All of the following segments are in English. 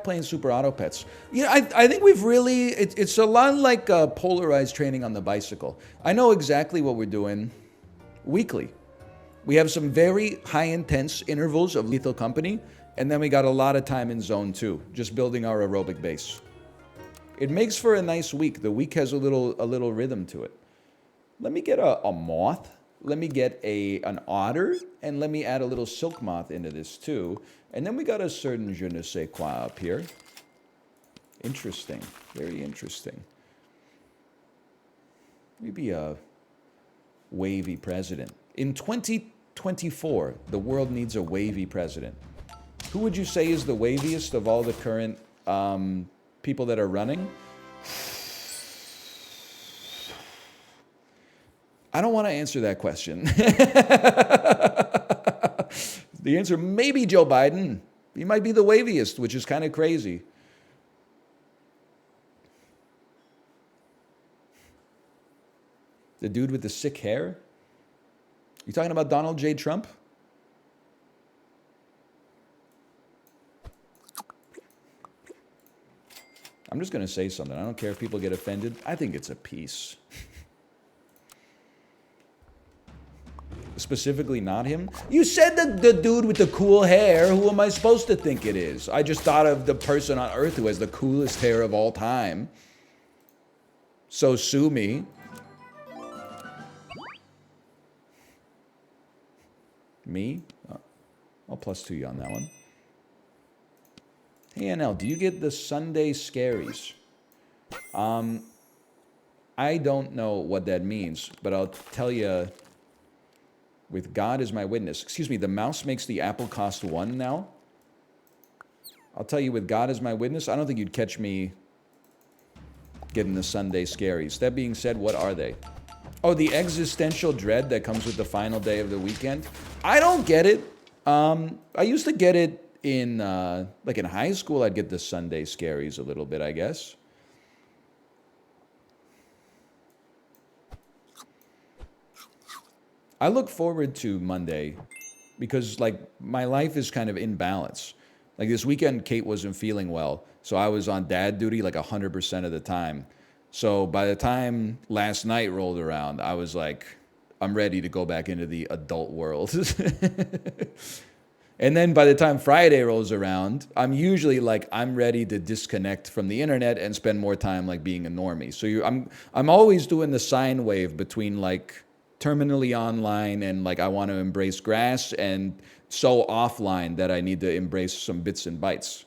playing Super Auto Pets. You know, I think we've really, it's a lot like polarized training on the bicycle. I know exactly what we're doing weekly. We have some very high intense intervals of lethal company, and then we got a lot of time in zone 2, just building our aerobic base. It makes for a nice week. The week has a little rhythm to it. Let me get a moth. Let me get an otter, and let me add a little silk moth into this too. And then we got a certain je ne sais quoi up here. Interesting, very interesting. Maybe a wavy president. In 2024, the world needs a wavy president. Who would you say is the waviest of all the current people that are running? I don't want to answer that question. The answer may be Joe Biden. He might be the waviest, which is kind of crazy. The dude with the sick hair? You talking about Donald J. Trump? I'm just going to say something. I don't care if people get offended. I think it's a piece. Specifically not him. You said the dude with the cool hair. Who am I supposed to think it is? I just thought of the person on Earth who has the coolest hair of all time. So sue me. Me? I'll +2 you on that one. Hey, NL, do you get the Sunday scaries? I don't know what that means, but I'll tell you, with God as my witness. Excuse me, the mouse makes the apple cost 1 now? I'll tell you, with God as my witness, I don't think you'd catch me getting the Sunday scaries. That being said, what are they? Oh, the existential dread that comes with the final day of the weekend? I don't get it. I used to get it in, like in high school, I'd get the Sunday scaries a little bit, I guess. I look forward to Monday because, like, my life is kind of in balance. Like, this weekend, Kate wasn't feeling well, so I was on dad duty like 100% of the time. So by the time last night rolled around, I was like, I'm ready to go back into the adult world. And then by the time Friday rolls around, I'm usually like, I'm ready to disconnect from the internet and spend more time like being a normie. So I'm always doing the sine wave between like terminally online and like I want to embrace grass, and so offline that I need to embrace some bits and bytes.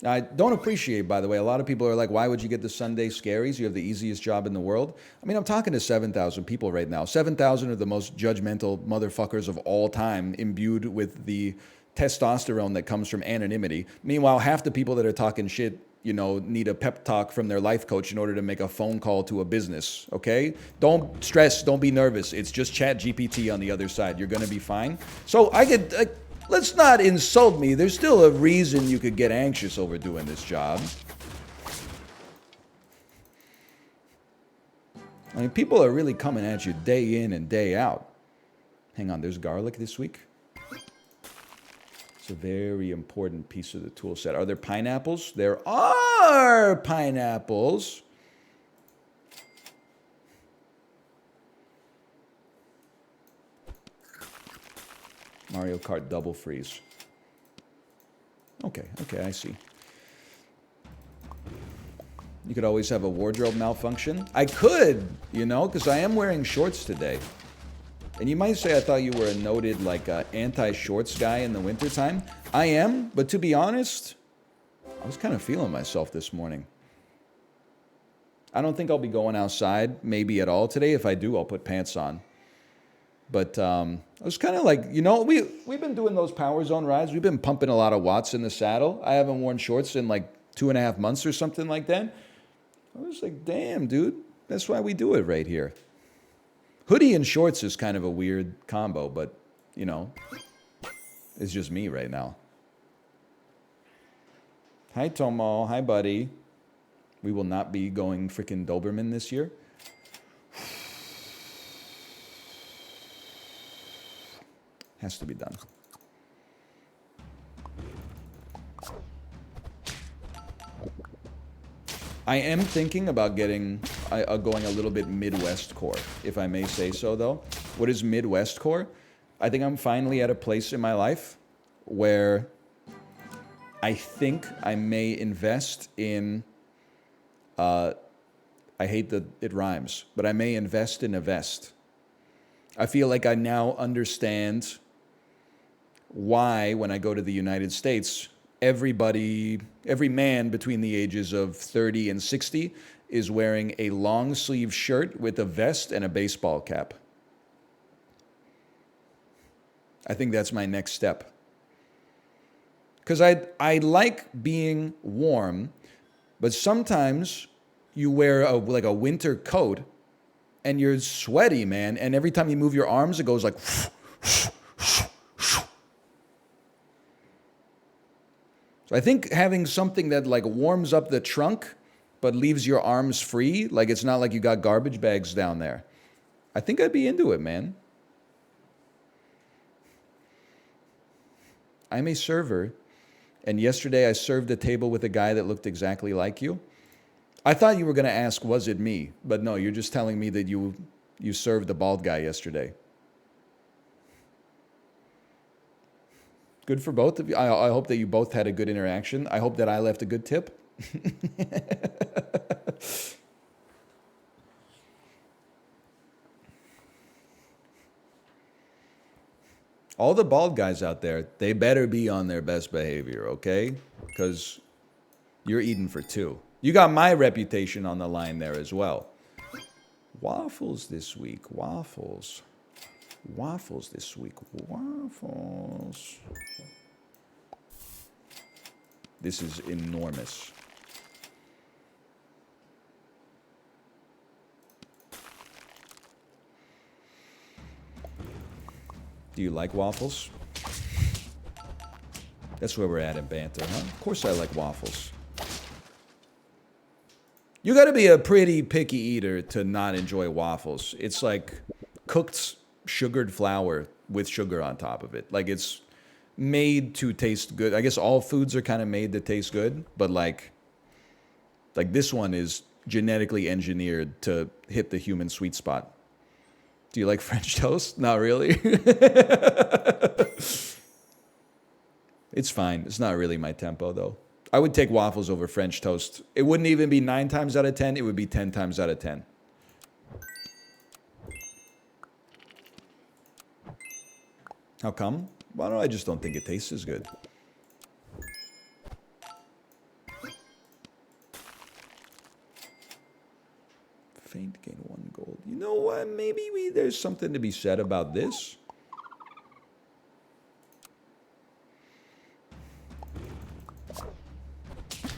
I don't appreciate, by the way, a lot of people are like, why would you get the Sunday scaries? You have the easiest job in the world. I mean, I'm talking to 7,000 people right now. 7,000 are the most judgmental motherfuckers of all time, imbued with the testosterone that comes from anonymity. Meanwhile, half the people that are talking shit, you know, need a pep talk from their life coach in order to make a phone call to a business, okay? Don't stress, don't be nervous. It's just Chat GPT on the other side. You're gonna be fine. So I get... let's not insult me. There's still a reason you could get anxious over doing this job. I mean, people are really coming at you day in and day out. Hang on, there's garlic this week? It's a very important piece of the tool set. Are there pineapples? There are pineapples. Mario Kart Double Freeze. Okay, I see. You could always have a wardrobe malfunction. I could, you know, because I am wearing shorts today. And you might say I thought you were a noted, like, anti-shorts guy in the wintertime. I am, but to be honest, I was kind of feeling myself this morning. I don't think I'll be going outside, maybe at all today. If I do, I'll put pants on. But I was kind of like, you know, we've been doing those Power Zone rides. We've been pumping a lot of watts in the saddle. I haven't worn shorts in like 2.5 months or something like that. I was like, damn, dude, that's why we do it right here. Hoodie and shorts is kind of a weird combo, but, you know, it's just me right now. Hi, Tomo. Hi, buddy. We will not be going freaking Doberman this year. Has to be done. I am thinking about getting, going a little bit Midwest core, if I may say so, though. What is Midwest core? I think I'm finally at a place in my life where I think I may invest in, I hate that it rhymes, but I may invest in a vest. I feel like I now understand why, when I go to the United States, every man between the ages of 30 and 60 is wearing a long sleeve shirt with a vest and a baseball cap. I think that's my next step. Because I like being warm, but sometimes you wear like a winter coat and you're sweaty, man, and every time you move your arms, it goes like... So I think having something that like warms up the trunk but leaves your arms free, like it's not like you got garbage bags down there. I think I'd be into it, man. I'm a server, and yesterday I served a table with a guy that looked exactly like you. I thought you were going to ask, was it me? But no, you're just telling me that you served the bald guy yesterday. Good for both of you. I hope that you both had a good interaction. I hope that I left a good tip. All the bald guys out there, they better be on their best behavior, okay? Because you're eating for two. You got my reputation on the line there as well. Waffles this week. Waffles. Waffles this week. Waffles. This is enormous. Do you like waffles? That's where we're at in banter, huh? Of course I like waffles. You gotta be a pretty picky eater to not enjoy waffles. It's like cooked sugared flour with sugar on top of it. Like it's made to taste good. I guess all foods are kind of made to taste good, but like this one is genetically engineered to hit the human sweet spot. Do you like French toast? Not really. It's fine. It's not really my tempo though. I would take waffles over French toast. It wouldn't even be 9 times out of 10. It would be 10 times out of 10. How come? Well, I just don't think it tastes as good. Faint gain 1 gold. You know what? Maybe there's something to be said about this.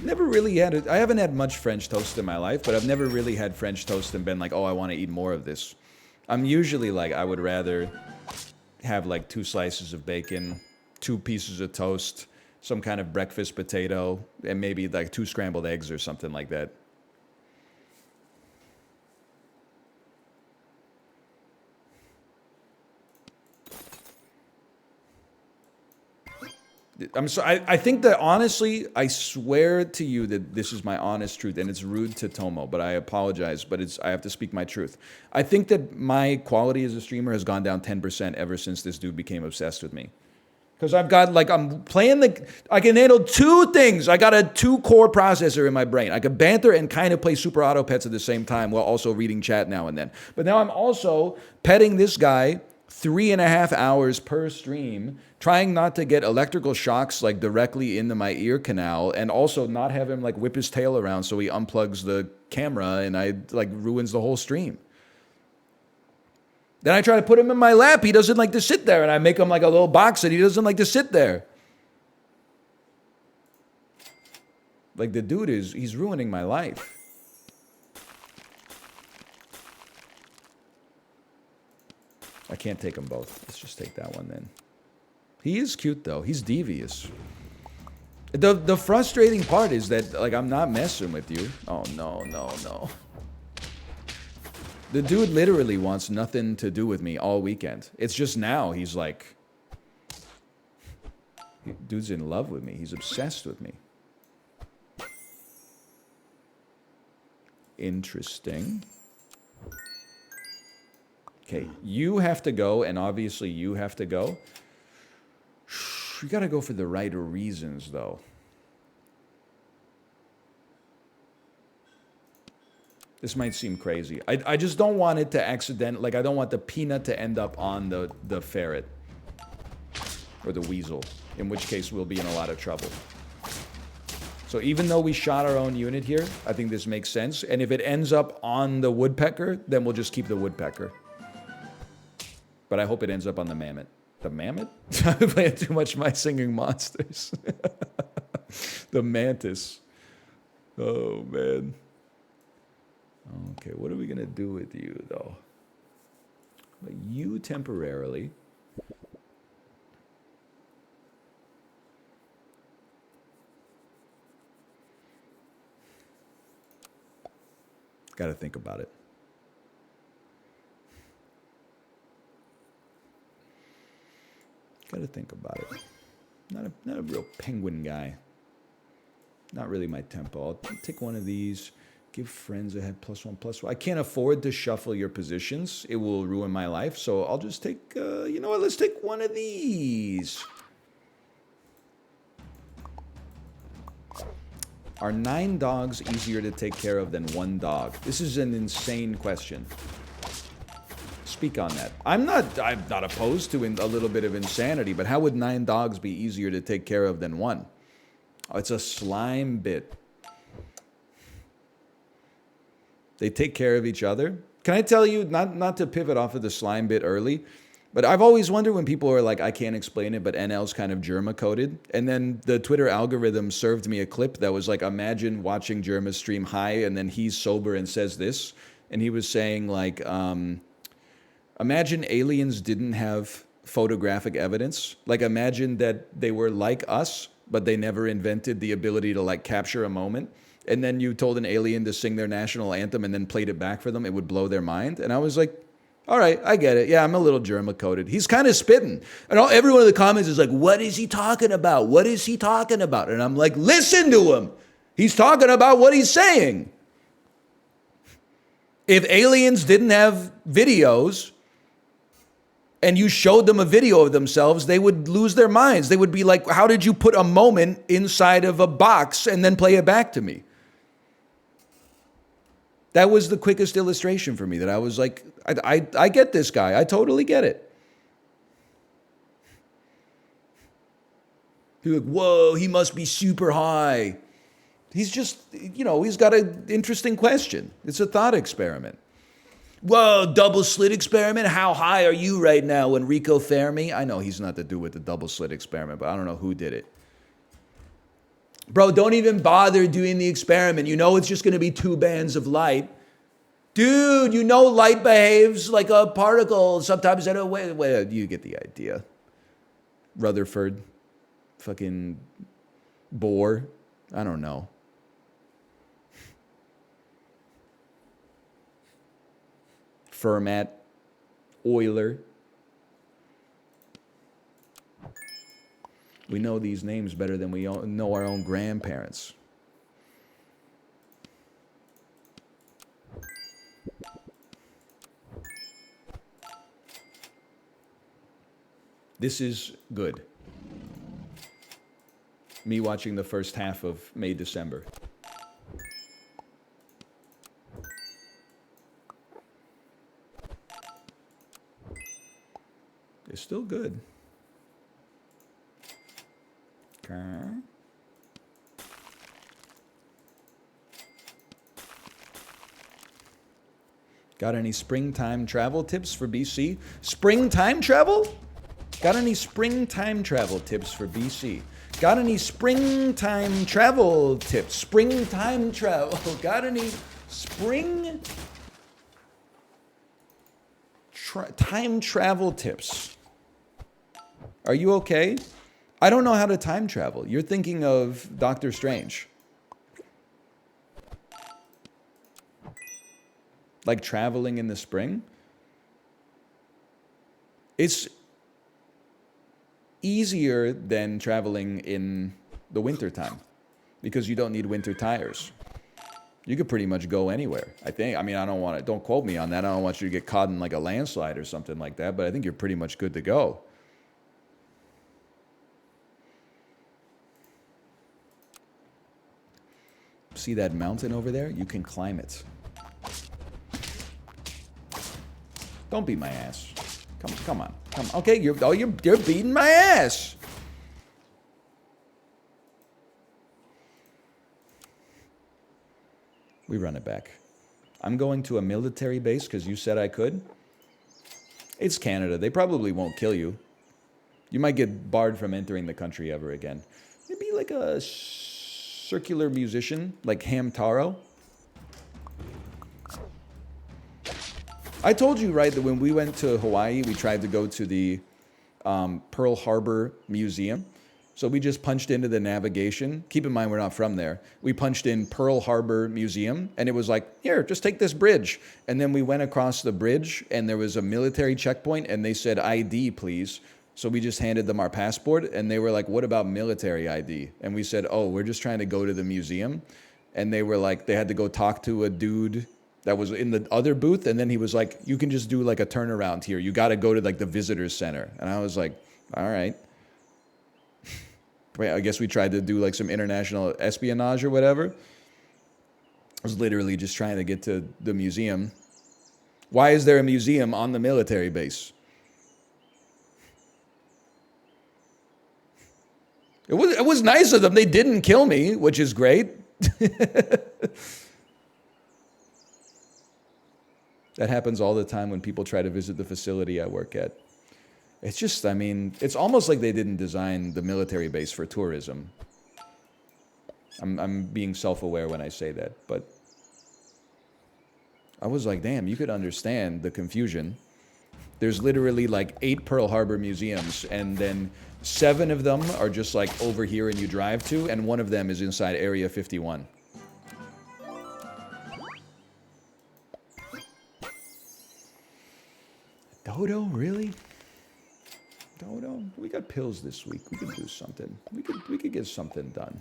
Never really had it. I haven't had much French toast in my life, but I've never really had French toast and been like, oh, I want to eat more of this. I'm usually like, I would rather have like 2 slices of bacon, 2 pieces of toast, some kind of breakfast potato, and maybe like 2 scrambled eggs or something like that. I'm sorry. I think that honestly, I swear to you that this is my honest truth, and it's rude to Tomo, but I apologize. But I have to speak my truth. I think that my quality as a streamer has gone down 10% ever since this dude became obsessed with me. Because I've got like I'm playing I can handle 2 things. I got a 2-core processor in my brain. I can banter and kind of play Super Auto Pets at the same time while also reading chat now and then. But now I'm also petting this guy 3.5 hours per stream, trying not to get electrical shocks like directly into my ear canal, and also not have him like whip his tail around so he unplugs the camera and I like ruins the whole stream. Then I try to put him in my lap. He doesn't like to sit there, and I make him like a little box and he doesn't like to sit there. Like the dude he's ruining my life. I can't take them both. Let's just take that one then. He is cute though. He's devious. The frustrating part is that, like, I'm not messing with you. Oh, no, no, no. The dude literally wants nothing to do with me all weekend. It's just now he's like... Dude's in love with me. He's obsessed with me. Interesting. Okay, you have to go, and obviously you have to go. You gotta go for the right reasons, though. This might seem crazy. I just don't want it to accident... Like, I don't want the peanut to end up on the ferret. Or the weasel. In which case, we'll be in a lot of trouble. So even though we shot our own unit here, I think this makes sense. And if it ends up on the woodpecker, then we'll just keep the woodpecker. But I hope it ends up on the mammoth. The mammoth? I'm playing too much My Singing Monsters. The mantis. Oh, man. Okay, what are we going to do with you, though? But you temporarily... Got to think about it. Got to think about it. Not a real penguin guy. Not really my tempo. I'll take one of these. Give friends a head +1/+1. I can't afford to shuffle your positions. It will ruin my life. So I'll just take, you know what? Let's take one of these. Are 9 dogs easier to take care of than 1 dog? This is an insane question. Speak on that. I'm not opposed to a little bit of insanity, but how would 9 dogs be easier to take care of than 1? Oh, it's a slime bit. They take care of each other. Can I tell you, not to pivot off of the slime bit early, but I've always wondered when people are like, I can't explain it, but NL's kind of Germa coded. And then the Twitter algorithm served me a clip that was like, imagine watching Germa stream high and then he's sober and says this. And he was saying like, imagine aliens didn't have photographic evidence. Like imagine that they were like us, but they never invented the ability to like capture a moment. And then you told an alien to sing their national anthem and then played it back for them. It would blow their mind. And I was like, all right, I get it. Yeah, I'm a little Germa coded. He's kind of spitting. And every one of the comments is like, what is he talking about? What is he talking about? And I'm like, listen to him. He's talking about what he's saying. If aliens didn't have videos and you showed them a video of themselves, they would lose their minds. They would be like, how did you put a moment inside of a box and then play it back to me? That was the quickest illustration for me that I was like, I get this guy. I totally get it. You're like, whoa, he must be super high. He's just, you know, he's got an interesting question. It's a thought experiment. Whoa, double slit experiment? How high are you right now, Enrico Fermi? I know he's not the dude with the double slit experiment, but I don't know who did it. Bro, don't even bother doing the experiment. You know it's just going to be 2 bands of light. Dude, you know light behaves like a particle. Sometimes I don't... Wait, you get the idea. Rutherford. Fucking Bohr. I don't know. Fermat. Euler. We know these names better than we know our own grandparents. This is good. Me watching the first half of May, December. It's still good. Okay. Got any springtime travel tips for BC? Springtime travel? Got any springtime travel tips for BC? Got any springtime travel tips? Springtime travel. Got any time travel tips? Are you okay? I don't know how to time travel. You're thinking of Doctor Strange. Like traveling in the spring? It's easier than traveling in the wintertime because you don't need winter tires. You could pretty much go anywhere, I think. I mean, don't quote me on that. I don't want you to get caught in like a landslide or something like that, but I think you're pretty much good to go. See that mountain over there? You can climb it. Don't beat my ass. Come on. Okay, you're beating my ass. We run it back. I'm going to a military base because you said I could. It's Canada. They probably won't kill you. You might get barred from entering the country ever again. Maybe like a circular musician, like Hamtaro. I told you, right, that when we went to Hawaii, we tried to go to the Pearl Harbor Museum. So we just punched into the navigation. Keep in mind, we're not from there. We punched in Pearl Harbor Museum, and it was like, here, just take this bridge. And then we went across the bridge, and there was a military checkpoint, and they said, ID, please. So we just handed them our passport, and they were like, what about military ID? And we said, oh, we're just trying to go to the museum. And they were like, they had to go talk to a dude that was in the other booth, and then he was like, you can just do like a turnaround here. You got to go to like the visitors center. And I was like, all right. I guess we tried to do like some international espionage or whatever. I was literally just trying to get to the museum. Why is there a museum on the military base? It was nice of them. They didn't kill me, which is great. That happens all the time when people try to visit the facility I work at. It's just, I mean, it's almost like they didn't design the military base for tourism. I'm being self-aware when I say that, but I was like, damn, you could understand the confusion. There's literally like 8 Pearl Harbor museums, and then 7 of them are just like over here and you drive to, and 1 of them is inside Area 51. Dodo, really? Dodo, we got pills this week. We could do something. We could get something done.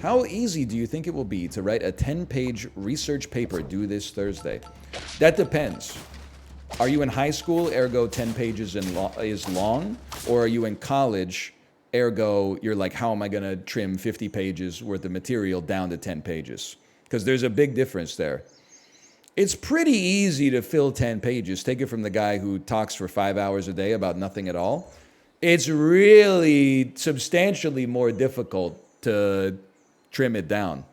How easy do you think it will be to write a 10-page research paper due this Thursday? That depends. Are you in high school, ergo 10 pages is long? Or are you in college, ergo you're like, how am I going to trim 50 pages worth of material down to 10 pages? Because there's a big difference there. It's pretty easy to fill 10 pages. Take it from the guy who talks for 5 hours a day about nothing at all. It's really substantially more difficult to trim it down.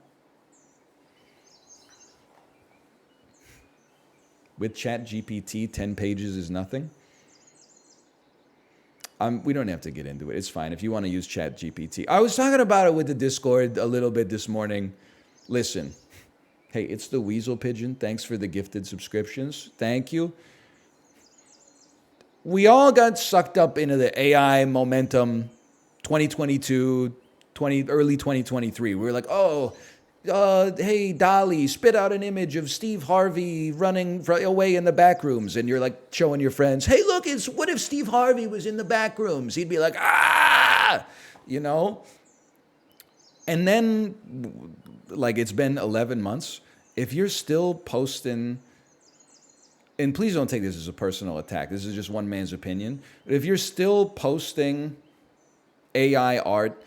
With ChatGPT, 10 pages is nothing. We don't have to get into it. It's fine if you want to use ChatGPT. I was talking about it with the Discord a little bit this morning. Listen. Hey, it's the Weasel Pigeon. Thanks for the gifted subscriptions. Thank you. We all got sucked up into the AI momentum 2022, early 2023. We were like, oh, hey, Dolly, spit out an image of Steve Harvey running away in the back rooms. And you're like showing your friends, hey, look, what if Steve Harvey was in the back rooms? He'd be like, ah, you know? And then, like, it's been 11 months. If you're still posting, and please don't take this as a personal attack, this is just one man's opinion, but if you're still posting AI art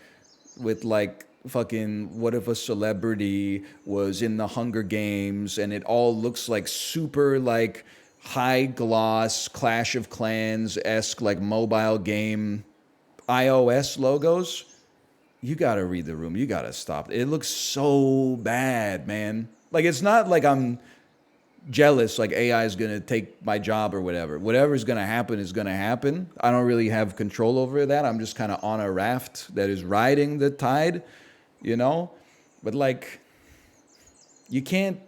with like fucking what if a celebrity was in the Hunger Games and it all looks like super like high gloss Clash of Clans-esque like mobile game iOS logos, you gotta read the room. You gotta stop. It looks so bad, man. Like, it's not like I'm jealous, like AI is going to take my job or whatever. Whatever's going to happen is going to happen. I don't really have control over that. I'm just kind of on a raft that is riding the tide, you know? But, like, you can't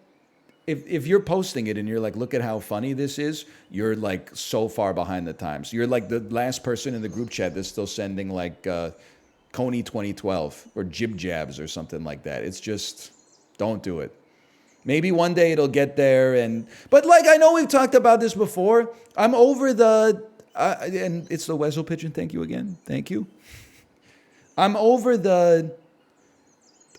if you're posting it and you're like, look at how funny this is, you're like so far behind the times. You're like the last person in the group chat that's still sending like Coney 2012 or Jib Jabs or something like that. It's just, don't do it. Maybe one day it'll get there, but like I know we've talked about this before. I'm over the and it's the Wessel Pigeon. Thank you again. Thank you. I'm over the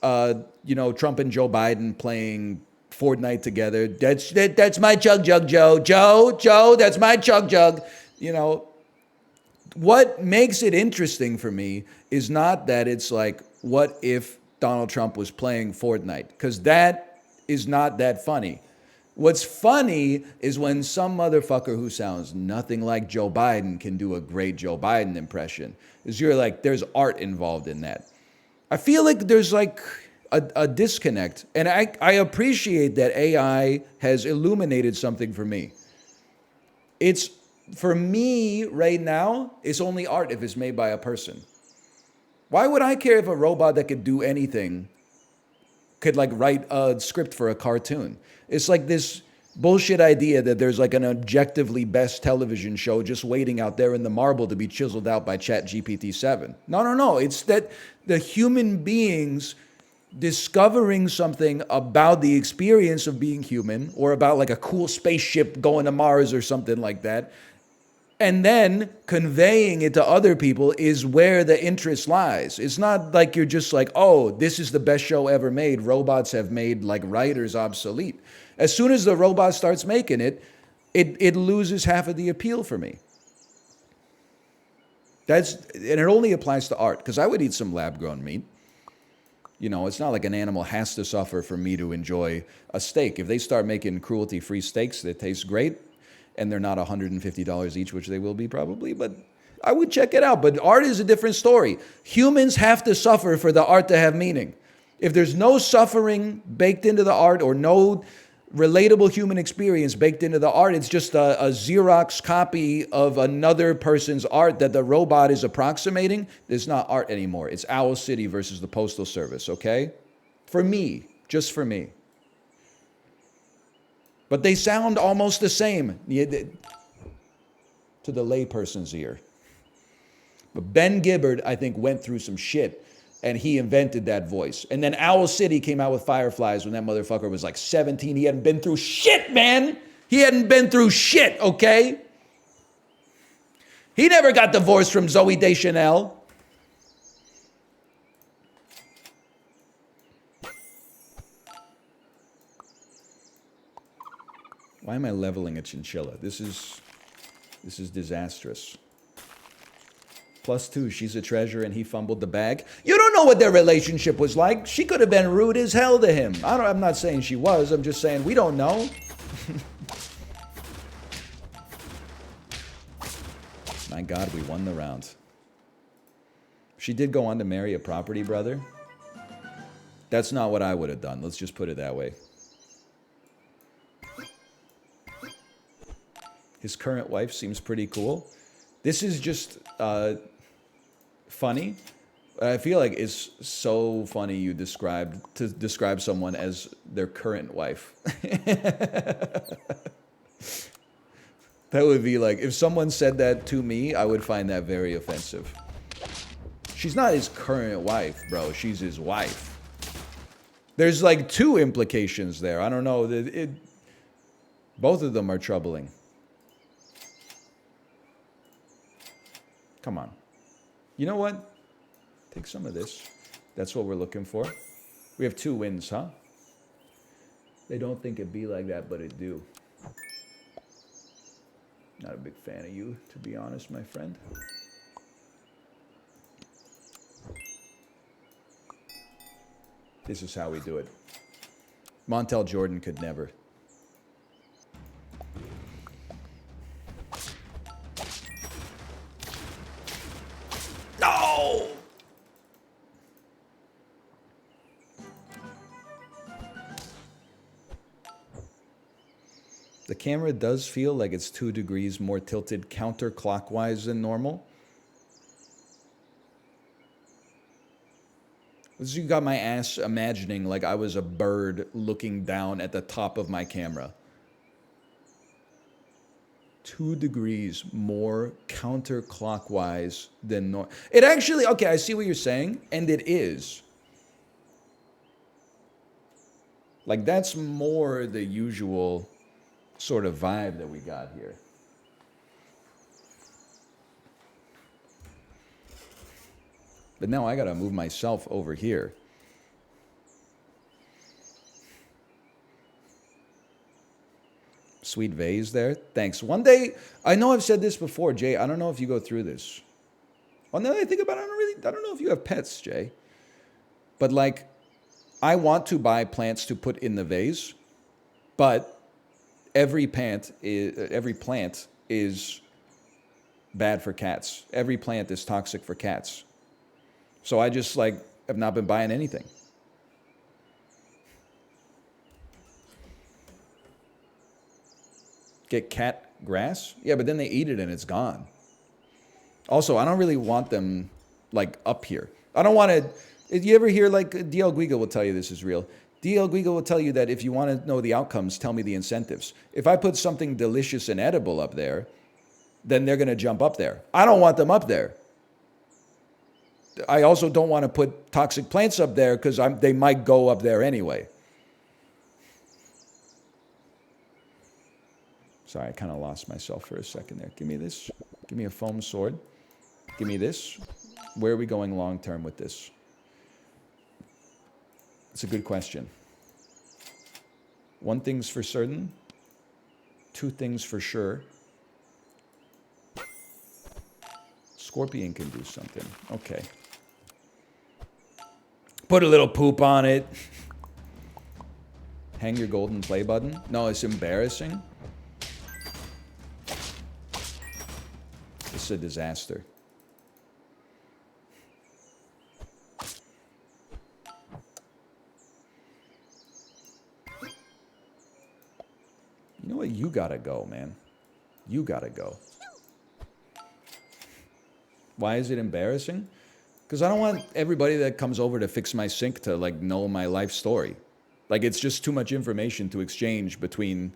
Trump and Joe Biden playing Fortnite together. That's my chug jug, Joe. That's my chug jug. What makes it interesting for me is not that it's like, what if Donald Trump was playing Fortnite? Because that is not that funny. What's funny is when some motherfucker who sounds nothing like Joe Biden can do a great Joe Biden impression. Is you're like, there's art involved in that. I feel like there's like a disconnect. And I appreciate that AI has illuminated something for me. For me right now, it's only art if it's made by a person. Why would I care if a robot that could do anything could like write a script for a cartoon? It's like this bullshit idea that there's like an objectively best television show just waiting out there in the marble to be chiseled out by ChatGPT-7. No. It's that the human beings discovering something about the experience of being human, or about like a cool spaceship going to Mars or something like that, and then conveying it to other people is where the interest lies. It's not like you're just like, oh, this is the best show ever made. Robots have made like writers obsolete. As soon as the robot starts making it, it loses half of the appeal for me. And it only applies to art, because I would eat some lab-grown meat. It's not like an animal has to suffer for me to enjoy a steak. If they start making cruelty-free steaks that taste great, and they're not $150 each, which they will be probably, but I would check it out. But art is a different story. Humans have to suffer for the art to have meaning. If there's no suffering baked into the art, or no relatable human experience baked into the art, it's just a Xerox copy of another person's art that the robot is approximating. It's not art anymore. It's Owl City versus the Postal Service, okay? For me, just for me. But they sound almost the same to the layperson's ear. But Ben Gibbard, I think, went through some shit, and he invented that voice. And then Owl City came out with Fireflies when that motherfucker was like 17. He hadn't been through shit, man. He hadn't been through shit, okay? He never got divorced from Zooey Deschanel. Why am I leveling a chinchilla? This is disastrous. +2, she's a treasure and he fumbled the bag. You don't know what their relationship was like. She could have been rude as hell to him. I'm not saying she was. I'm just saying we don't know. My God, we won the round. She did go on to marry a property brother. That's not what I would have done. Let's just put it that way. His current wife seems pretty cool. This is just funny. I feel like it's so funny you describe someone as their current wife. That would be like, if someone said that to me, I would find that very offensive. She's not his current wife, bro. She's his wife. There's like two implications there. I don't know. Both of them are troubling. Come on. You know what? Take some of this. That's what we're looking for. We have 2 wins, huh? They don't think it be like that, but it do. Not a big fan of you, to be honest, my friend. This is how we do it. Montel Jordan could never. No! The camera does feel like it's 2 degrees more tilted counterclockwise than normal. You got my ass imagining like I was a bird looking down at the top of my camera. 2 degrees more counterclockwise than normal. It actually, okay, I see what you're saying, and it is. Like, that's more the usual sort of vibe that we got here. But now I gotta move myself over here. Sweet vase there. Thanks. One day, I know I've said this before, Jay. I don't know if you go through this. Well, now that I think about it, I don't know if you have pets, Jay. But like, I want to buy plants to put in the vase, but every plant is bad for cats. Every plant is toxic for cats. So I just like have not been buying anything. Get cat grass? Yeah, but then they eat it and it's gone. Also, I don't really want them like up here. I don't want to. If you ever hear like DL Guiga will tell you this is real. DL Guiga will tell you that if you want to know the outcomes, tell me the incentives. If I put something delicious and edible up there, then they're going to jump up there. I don't want them up there. I also don't want to put toxic plants up there because they might go up there anyway. Sorry, I kind of lost myself for a second there. Give me this. Give me a foam sword. Give me this. Where are we going long term with this? It's a good question. 1 thing's for certain. 2 things for sure. Scorpion can do something. Okay. Put a little poop on it. Hang your golden play button. No, it's embarrassing. It's a disaster. You know what? You gotta go, man. You gotta go. Why is it embarrassing? Because I don't want everybody that comes over to fix my sink to like know my life story. Like it's just too much information to exchange between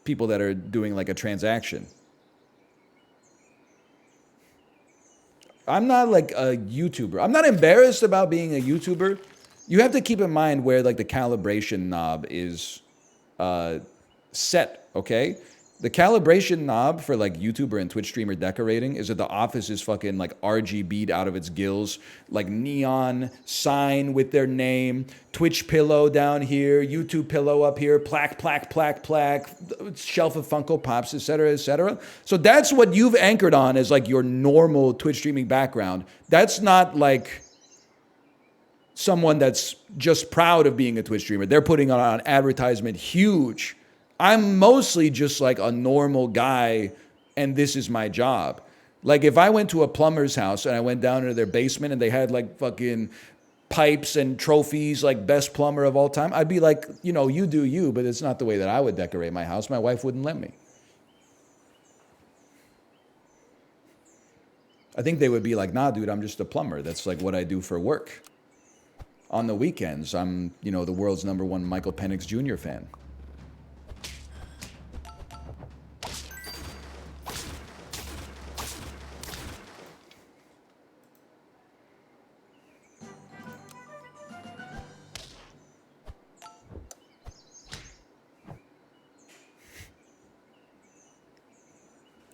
people that are doing like a transaction. I'm not like a YouTuber. I'm not embarrassed about being a YouTuber. You have to keep in mind where like the calibration knob is set, okay? The calibration knob for like YouTuber and Twitch streamer decorating is that the office is fucking like RGB'd out of its gills, like neon sign with their name, Twitch pillow down here, YouTube pillow up here, plaque, shelf of Funko Pops, etc., etc. So that's what you've anchored on as like your normal Twitch streaming background. That's not like someone that's just proud of being a Twitch streamer. They're putting on an advertisement huge. I'm mostly just like a normal guy, and this is my job. Like if I went to a plumber's house and I went down into their basement and they had like fucking pipes and trophies, like best plumber of all time, I'd be like, you know, you do you, but it's not the way that I would decorate my house. My wife wouldn't let me. I think they would be like, nah, dude, I'm just a plumber. That's like what I do for work. On the weekends, I'm, you know, the world's #1 Michael Penix Jr. fan.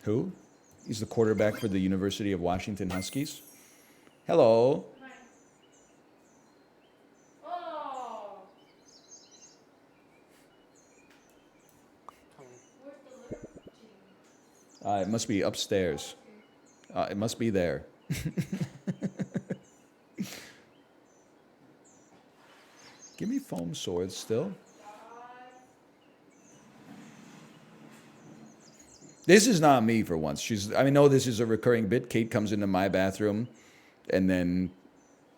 Who? He's the quarterback for the University of Washington Huskies. Hello. Oh. It must be upstairs. It must be there. Give me foam swords still. This is not me for once. I know this is a recurring bit. Kate comes into my bathroom and then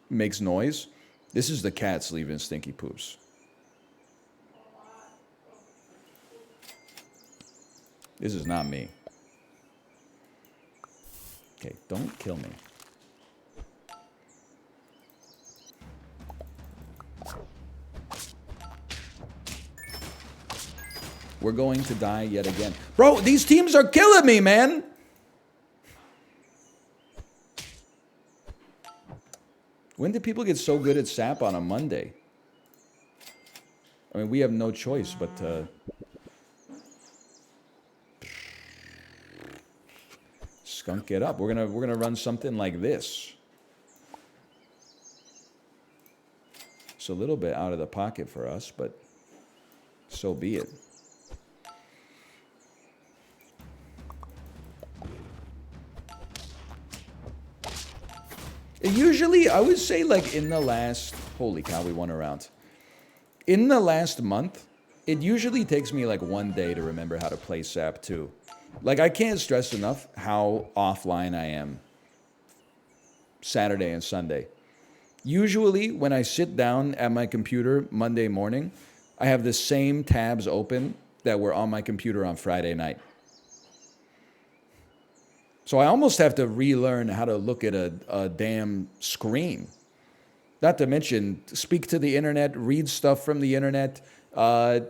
makes noise. This is the cats leaving stinky poops. This is not me. Okay, don't kill me. We're going to die yet again. Bro, these teams are killing me, man. When did people get so good at SAP on a Monday? I mean, we have no choice but to skunk it up. We're gonna run something like this. It's a little bit out of the pocket for us, but so be it. Usually, I would say like in the last, holy cow, we won a round. In the last month, it usually takes me like one day to remember how to play SAP 2. Like, I can't stress enough how offline I am Saturday and Sunday. Usually, when I sit down at my computer Monday morning, I have the same tabs open that were on my computer on Friday night. So I almost have to relearn how to look at a damn screen. Not to mention, speak to the internet, read stuff from the internet, play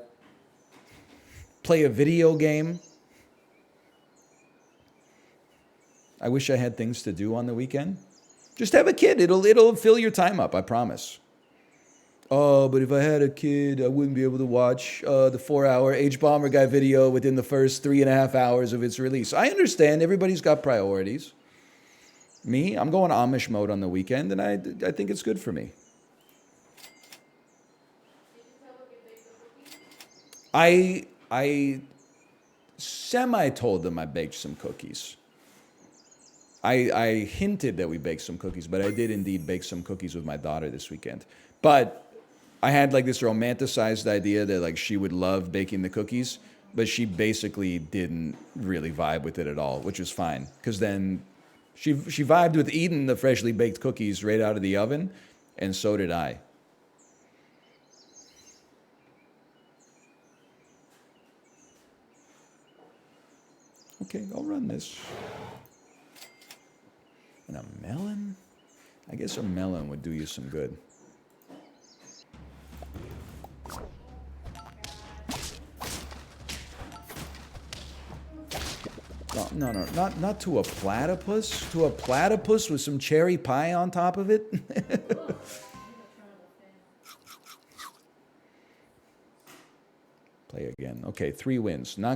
a video game. I wish I had things to do on the weekend. Just have a kid. It'll fill your time up, I promise. Oh, but if I had a kid, I wouldn't be able to watch the 4-hour H-Bomber Guy video within the first 3.5 hours of its release. I understand. Everybody's got priorities. Me, I'm going Amish mode on the weekend, and I think it's good for me. I semi-told them I baked some cookies. I hinted that we baked some cookies, but I did indeed bake some cookies with my daughter this weekend. But I had like this romanticized idea that like she would love baking the cookies, but she basically didn't really vibe with it at all, which was fine. Because then she vibed with eating the freshly baked cookies right out of the oven, and so did I. Okay, I'll run this. And a melon? I guess a melon would do you some good. No, not to a platypus. To a platypus with some cherry pie on top of it. Play again. Okay, 3 wins. Not